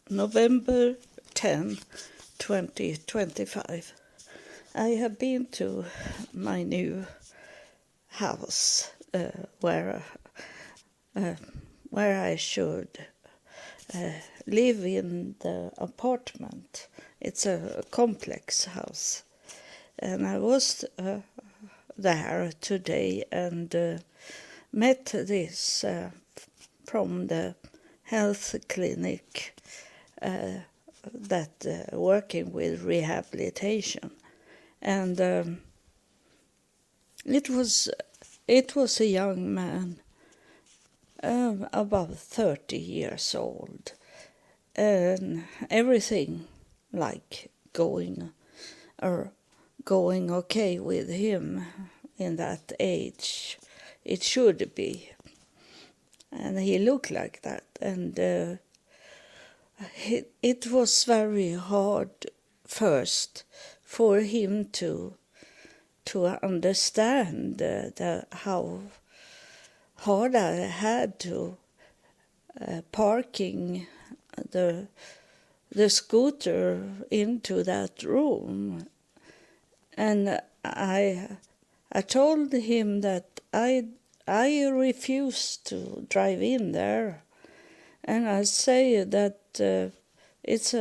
November 10, 2025. I have been to my new house where I should live in the apartment. It's a complex house. And I was there today and met this from the health clinic that working with rehabilitation. And it was a young man, about 30 years old, and everything like going okay with him in that age. It should be. And he looked like that. And it was very hard first for him to understand how hard I had to parking the scooter into that room. And I told him that I refuse to drive in there, and I say that it's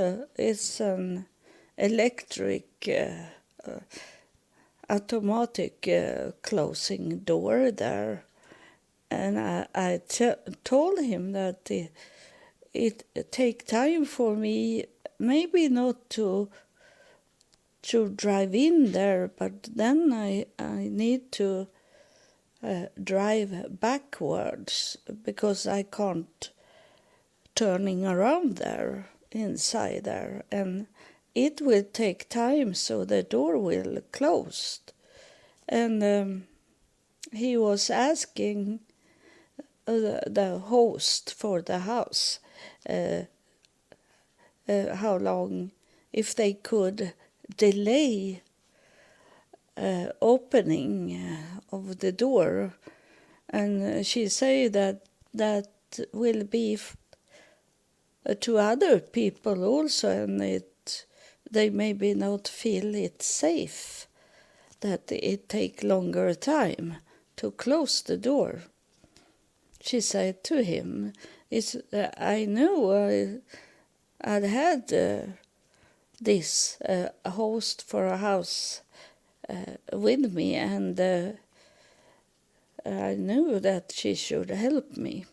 an electric automatic closing door there, and I told him that it take time for me, maybe not to drive in there, but then I need to drive backwards because I can't turning around there inside there, and it will take time, so the door will close. And he was asking the host for the house how long, if they could delay opening of the door, and she say that will be to other people also, and they maybe not feel it safe, that it take longer time to close the door. She said to him, I knew I'd had this host for a house with me, and I knew that she should help me,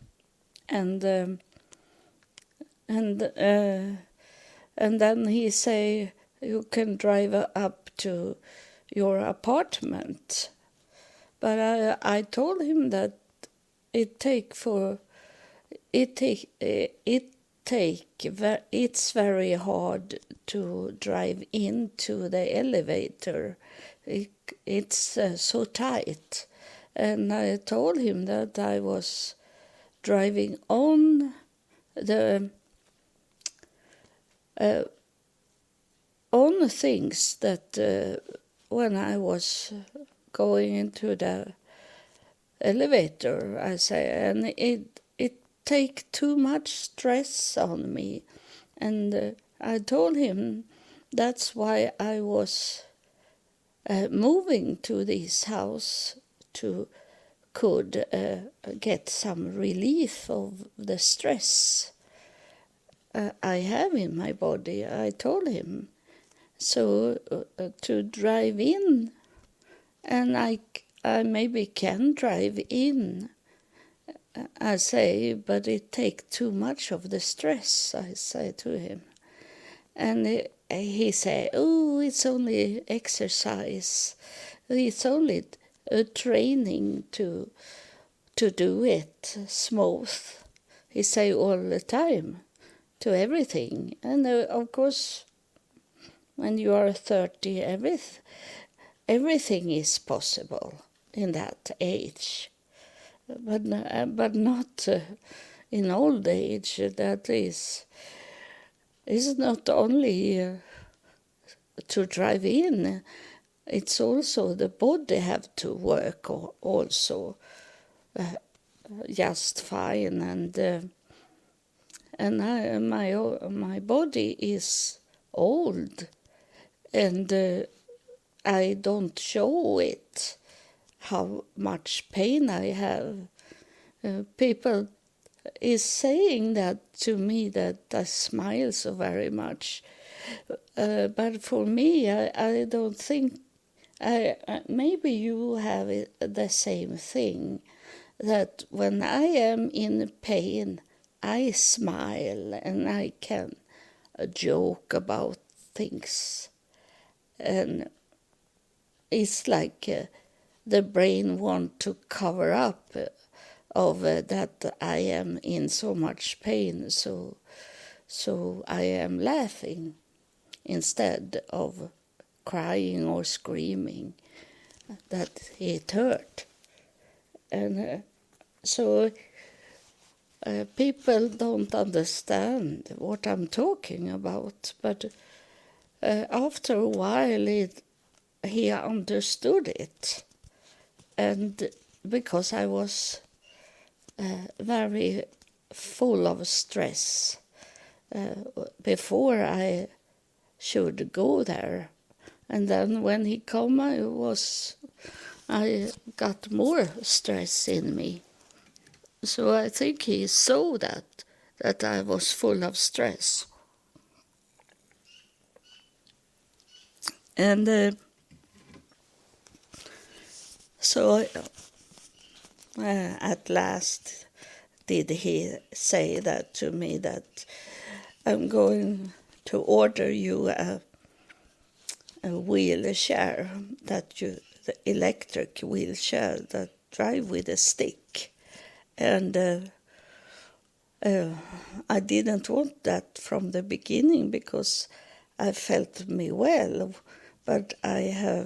and then he say, you can drive up to your apartment, but I told him that it's very hard to drive into the elevator. It's so tight. And I told him that I was driving on the things that when I was going into the elevator, I say, and it take too much stress on me. And I told him that's why I was moving to this house, to could get some relief of the stress I have in my body. I told him so to drive in, and I maybe can drive in, I say, but it takes too much of the stress, I say to him. And he say, oh, it's only exercise. It's only a training to do it smooth. He say all the time to everything. And of course, when you are 30, everything is possible in that age. But not in old age. That is not only to drive in, it's also the body have to work also just fine. And and my body is old, and I don't show it how much pain I have. People is saying that to me, that I smile so very much, but for me, I don't think. Maybe you have the same thing, that when I am in pain, I smile and I can joke about things, and it's like the brain want to cover up of that I am in so much pain, so I am laughing instead of crying or screaming that it hurt. And so people don't understand what I'm talking about, but after a while he understood it. And because I was very full of stress before I should go there. And then when he come, I got more stress in me. So I think he saw that I was full of stress. And so at last did he say that to me, that I'm going to order you a wheelchair, the electric wheelchair that drive with a stick. And I didn't want that from the beginning because I felt me well, but I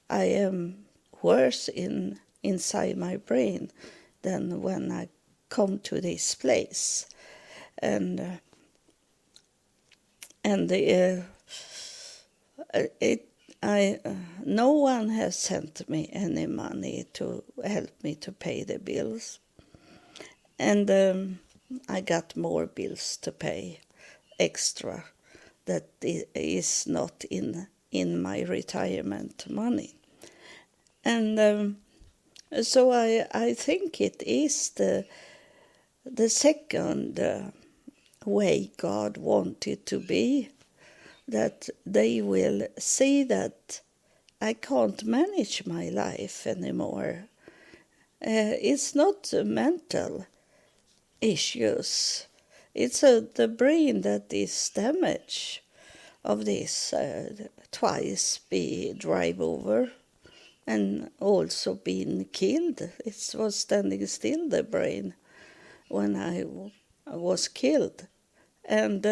am worse inside my brain than when I come to this place, and no one has sent me any money to help me to pay the bills, and I got more bills to pay extra that is not in my retirement money. And so I think it is the second way God wanted to be, that they will see that I can't manage my life anymore. It's not mental issues. It's the brain that is damaged of this. Twice be drive over and also been killed. It was standing still, the brain, when I was killed. And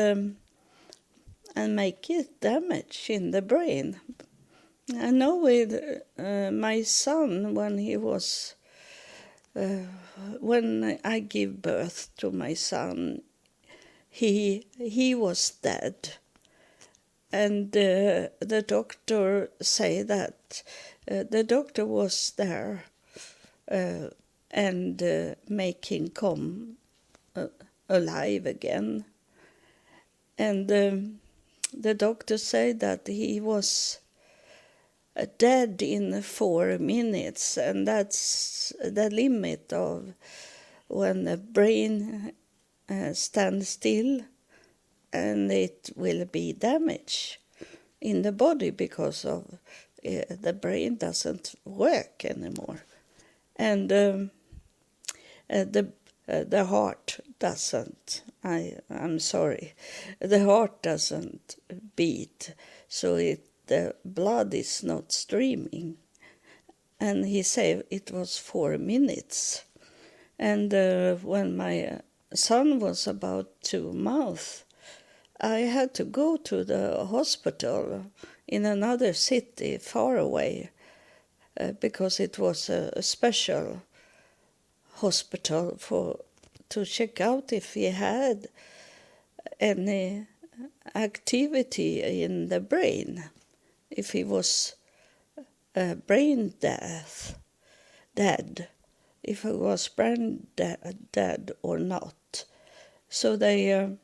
make it damage in the brain. I know with my son, when he was, when I gave birth to my son, he was dead. And the doctor say that the doctor was there and make him come alive again. And the doctor said that he was dead in 4 minutes, and that's the limit of when the brain stands still, and it will be damage in the body because of the brain doesn't work anymore, and the heart doesn't. I'm sorry, the heart doesn't beat, so the blood is not streaming. And he said it was 4 minutes. And when my son was about 2 months, I had to go to the hospital in another city far away because it was a special hospital to check out if he had any activity in the brain, if he was brain dead. if he was brain dead or not. So they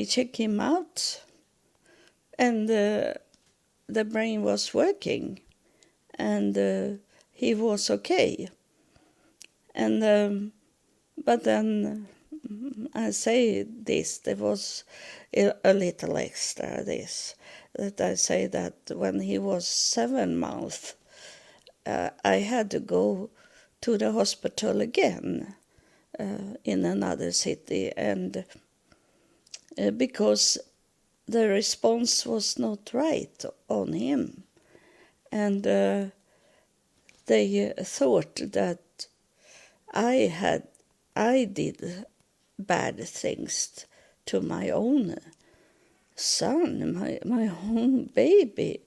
check him out, and the brain was working, and he was okay. And but then I say this, there was a little extra this, that I say that when he was 7 months, I had to go to the hospital again in another city, and because the response was not right on him, and they thought that I did bad things to my own son, my own baby,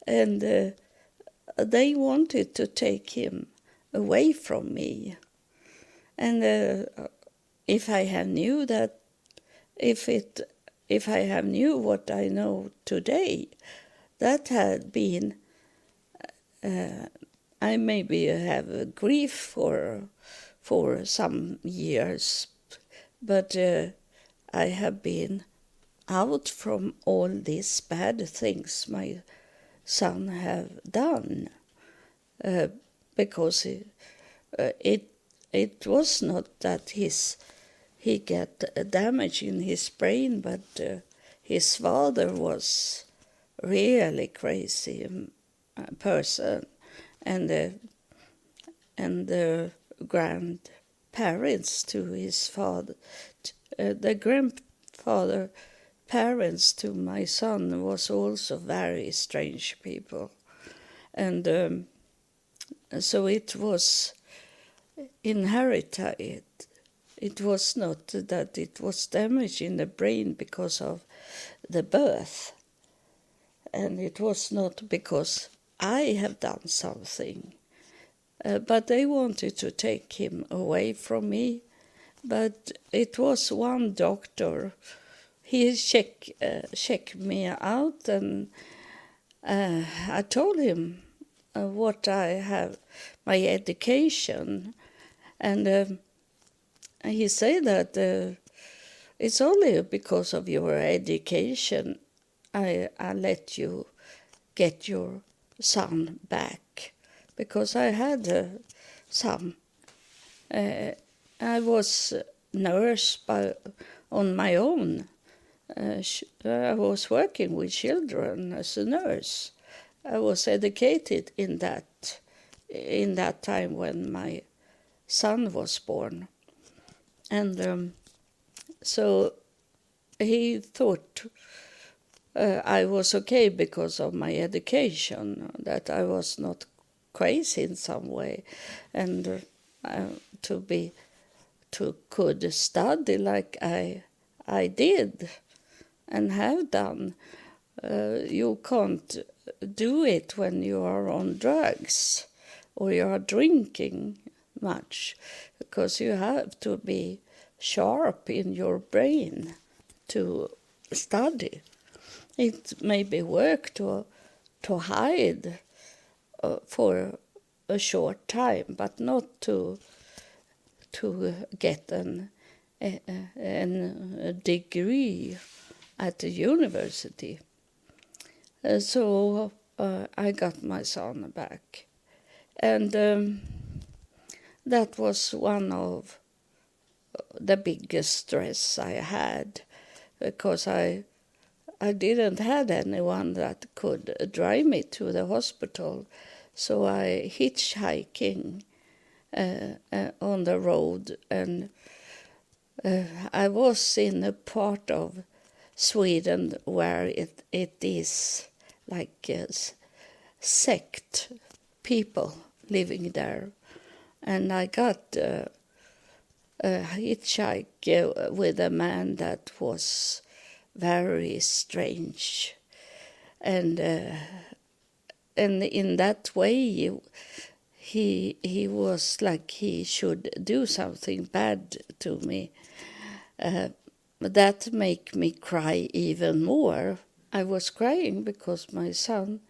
and they wanted to take him away from me. And if I have knew that, if I have knew what I know today, that had been, I maybe have a grief for some years, but I have been out from all these bad things my son have done, because it was not that he get damage in his brain, but his father was really crazy person, and the grandparents to his father, the grandfather parents to my son was also very strange people, and so it was inherited. It was not that it was damage in the brain because of the birth, and it was not because I have done something. But they wanted to take him away from me. But it was one doctor. He checked me out, and I told him what I have, my education, and he said that it's only because of your education I let you get your son back, because I had some. I was nurse on my own. I was working with children as a nurse. I was educated in that time when my son was born, and so he thought I was okay because of my education, that I was not crazy in some way, and could study like I did and have done. You can't do it when you are on drugs or you are drinking much, because you have to be sharp in your brain to study. It may be work to hide for a short time, but not to get a degree at the university. So I got my son back, and that was one of the biggest stress I had, because I didn't have anyone that could drive me to the hospital, so I hitchhiking on the road, and I was in a part of Sweden where it is like sect people living there, and I got a hitchhike with a man that was very strange, and in that way he was like he should do something bad to me. That make me cry even more. I was crying because my son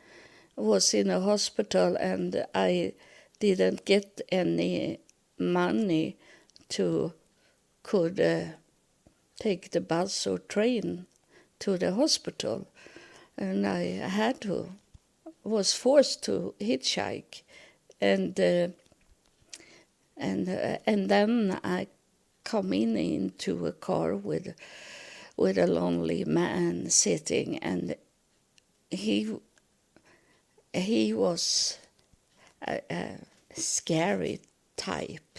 was in a hospital, and I didn't get any money to could take the bus or train to the hospital, and I was forced to hitchhike, and then I come into a car with a lonely man sitting, and he was a scary type,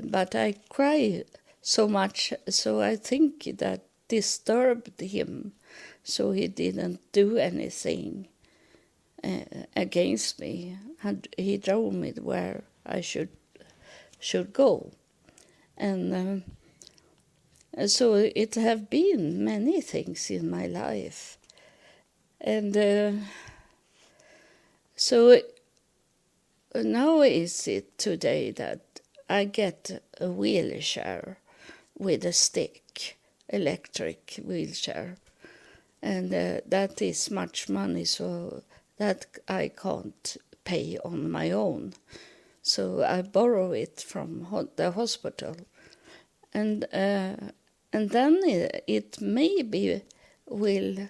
but I cry so much, so I think that disturbed him, so he didn't do anything against me, and he drove me where I should go, and so it have been many things in my life, and so now is it today that I get a wheelchair with a stick, electric wheelchair, and that is much money, so that I can't pay on my own. So I borrow it from the hospital, and then it maybe will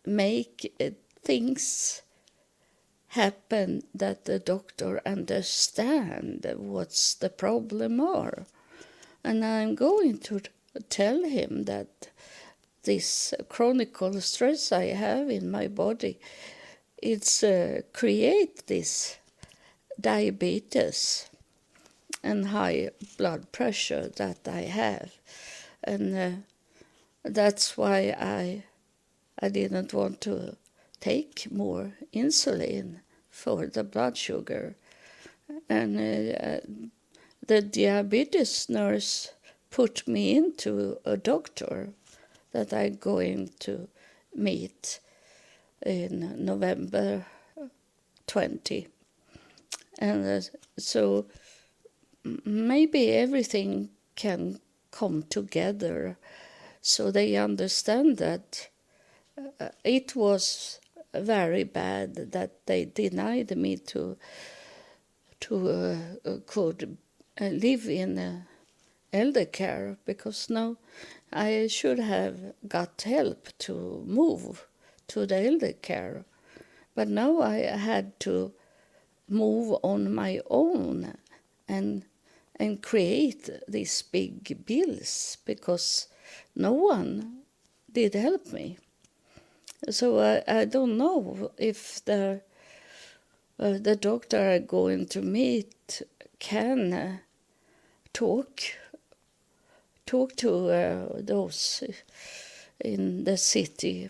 make things happen that the doctor understand what's the problem are. And I'm going to tell him that this chronic stress I have in my body, it's create this diabetes and high blood pressure that I have. And that's why I didn't want to take more insulin for the blood sugar. And the diabetes nurse put me into a doctor that I'm going to meet in November 20. And so maybe everything can come together so they understand that it was very bad that they denied me to could live in elder care, because now I should have got help to move to the elder care, but now I had to move on my own and create these big bills because no one did help me. So I don't know if the doctor I'm going to meet can talk to those in the city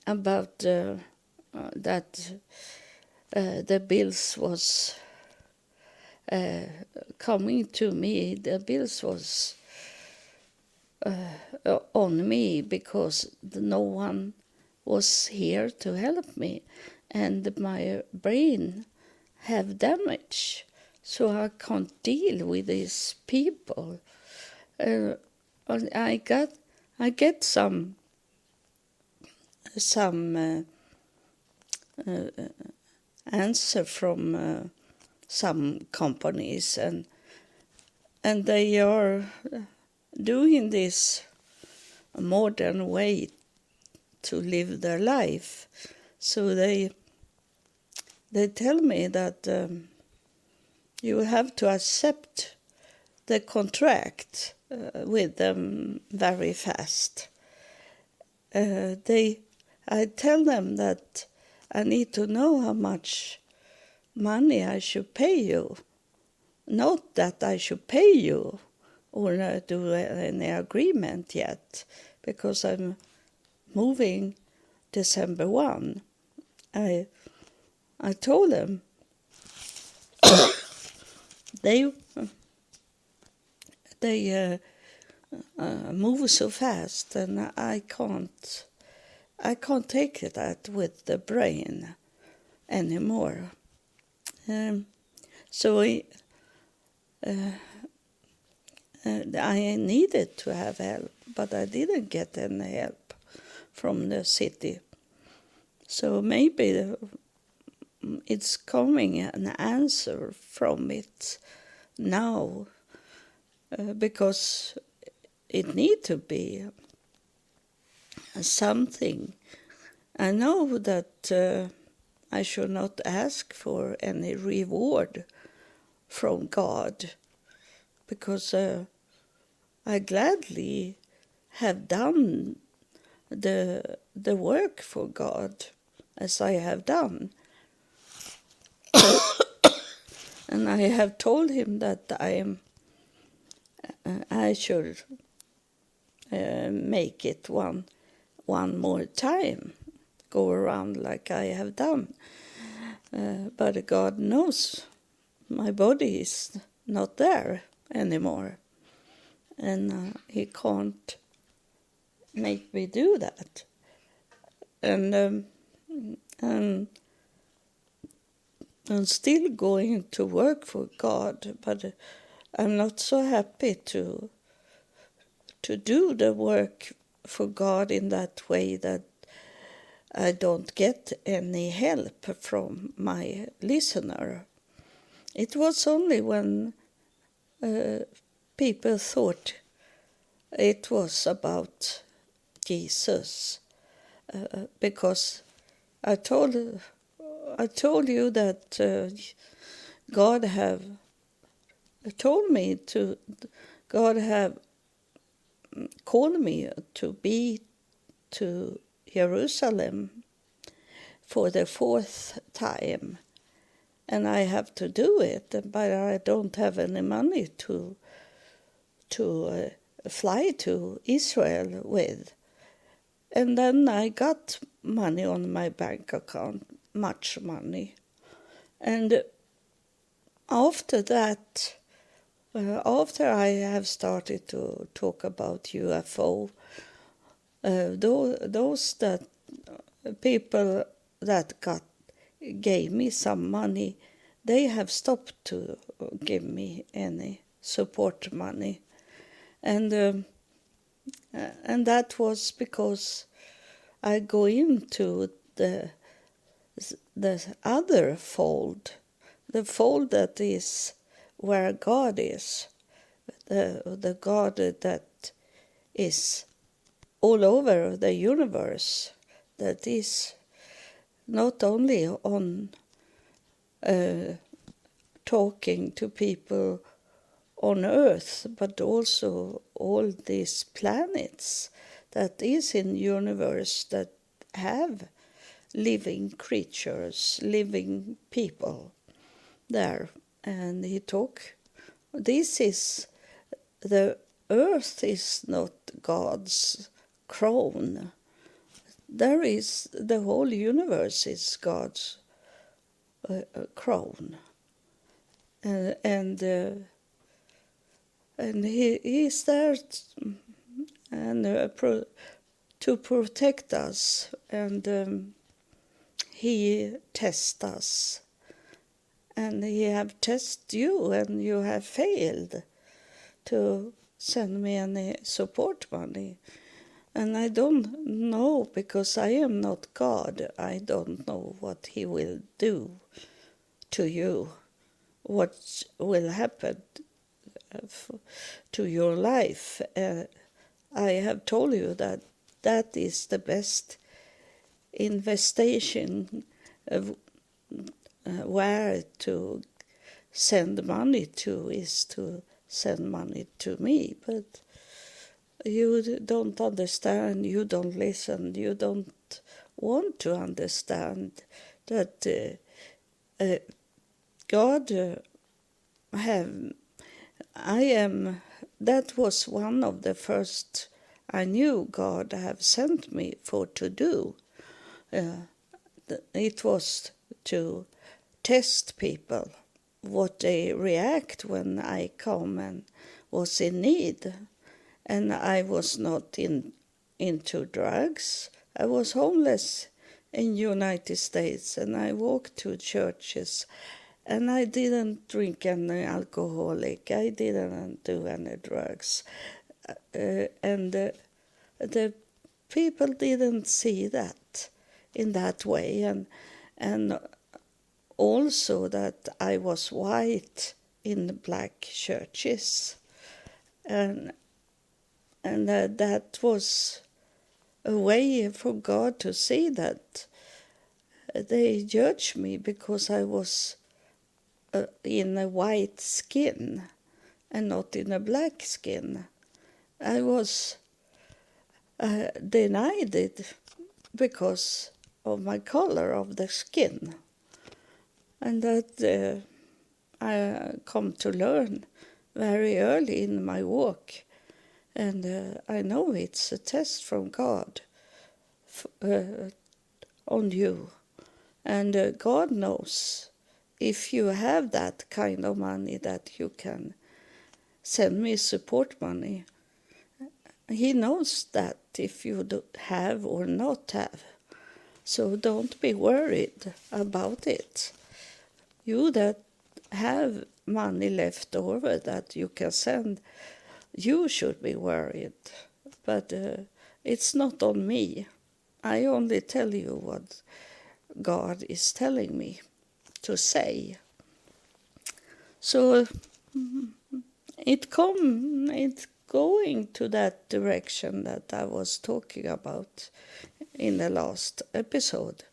about that the bills was coming to me. The bills was on me because no one was here to help me, and my brain have damage, so I can't deal with these people. I get some answer from some companies, and they are doing this modern way to live their life. So they tell me that you have to accept the contract with them very fast. I tell them that I need to know how much money I should pay you, not that I should pay you or not do any agreement yet, because I'm moving December 1. I told them they move so fast, and I can't take that with the brain anymore. So I needed to have help, but I didn't get any help from the city. So maybe it's coming an answer from it now, because it need to be something. I know that I should not ask for any reward from God, because I gladly have done the work for God as I have done. And I have told him that I should make it one more time, go around like I have done. But God knows my body is not there anymore, and he can't make me do that. And I'm still going to work for God, but I'm not so happy to do the work for God in that way that I don't get any help from my listener. It was only when people thought it was about Jesus, because I told you that God have told me to. God have called me to be to Jerusalem for the 4th time, and I have to do it, but I don't have any money to fly to Israel with. And then I got money on my bank account, much money. And after that, after I have started to talk about UFO, those that people that gave me some money, they have stopped to give me any support money. And that was because I go into the other fold, the fold that is where God is, the God that is all over the universe, that is not only on talking to people on Earth, but also all these planets that is in universe that have living creatures, living people there. And he this is, the Earth is not God's crown. There is, the whole universe is God's crown. And he is there to protect us, and he tests us. And he have tested you, and you have failed to send me any support money. And I don't know, because I am not God. I don't know what he will do to you, what will happen to your life. I have told you that is the best investigation of where to send money to, is to send money to me. But you don't understand, you don't listen, you don't want to understand that God that was one of the first I knew God have sent me for to do. It was to test people, what they react when I come and was in need. And I was not into drugs. I was homeless in United States, and I walked to churches, and I didn't drink any alcoholic. I didn't do any drugs. And the people didn't see that in that way. And also that I was white in the black churches, and that was a way for God to see that they judged me because I was in a white skin and not in a black skin. I was denied it because of my color of the skin. And that I come to learn very early in my walk. And I know it's a test from God on you. And God knows if you have that kind of money that you can send me support money. He knows that if you have or not have. So don't be worried about it. You that have money left over that you can send, you should be worried. But it's not on me. I only tell you what God is telling me to say. So it's going to that direction that I was talking about in the last episode.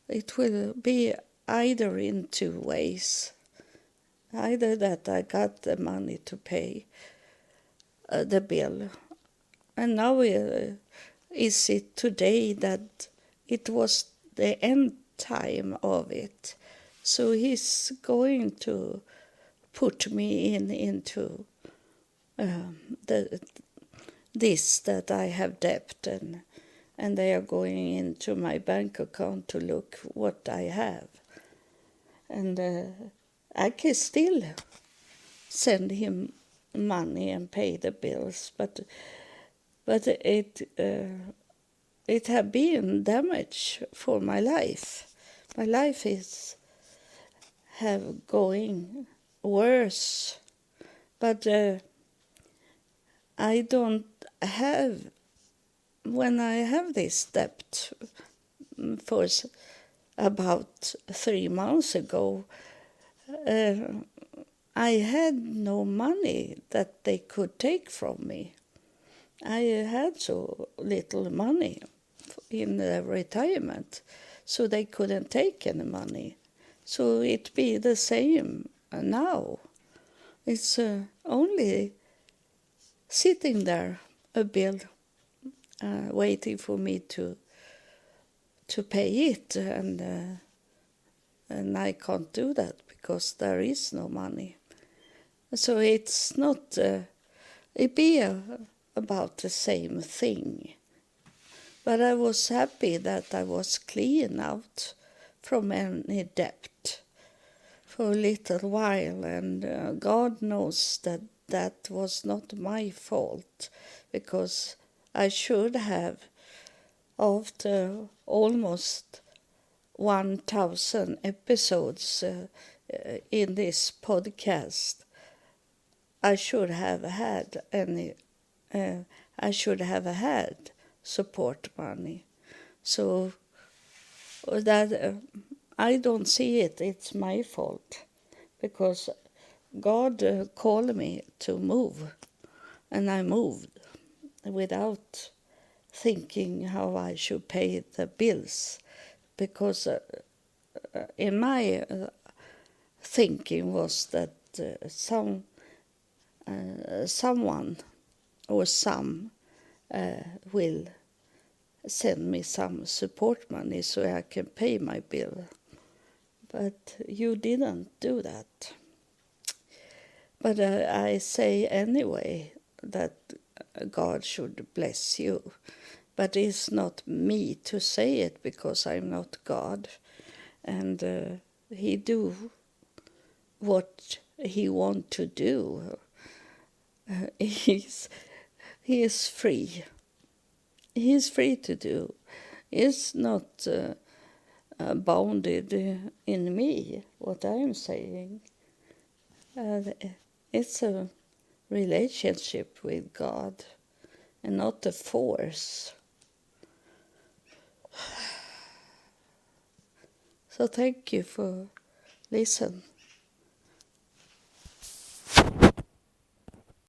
It will be either in two ways. Either that I got the money to pay the bill. And now is it today that it was the end time of it. So he's going to put me into this that I have debt, and they are going into my bank account to look what I have. And I can still send him money and pay the bills, but it have been damage for my life. My life have going worse, but I don't have, when I have this debt for about 3 months ago, I had no money that they could take from me. I had so little money in the retirement, so they couldn't take any money. So it be the same now. It's only sitting there, a bill, waiting for me to pay it, and I can't do that because there is no money. So it's not, it be about the same thing. But I was happy that I was clean out from any debt for a little while, and God knows that that was not my fault, because I should have, after almost 1,000 episodes in this podcast, I should have had support money. So that I don't see it. It's my fault, because God called me to move, and I moved without thinking how I should pay the bills, because in my thinking was that someone or some will send me some support money so I can pay my bill. But you didn't do that. But I say anyway that God should bless you. But it's not me to say it, because I'm not God. And he do what he want to do. He is free. He is free to do. It's not bounded in me, what I'm saying. It's a relationship with God and not a force. So thank you for listen.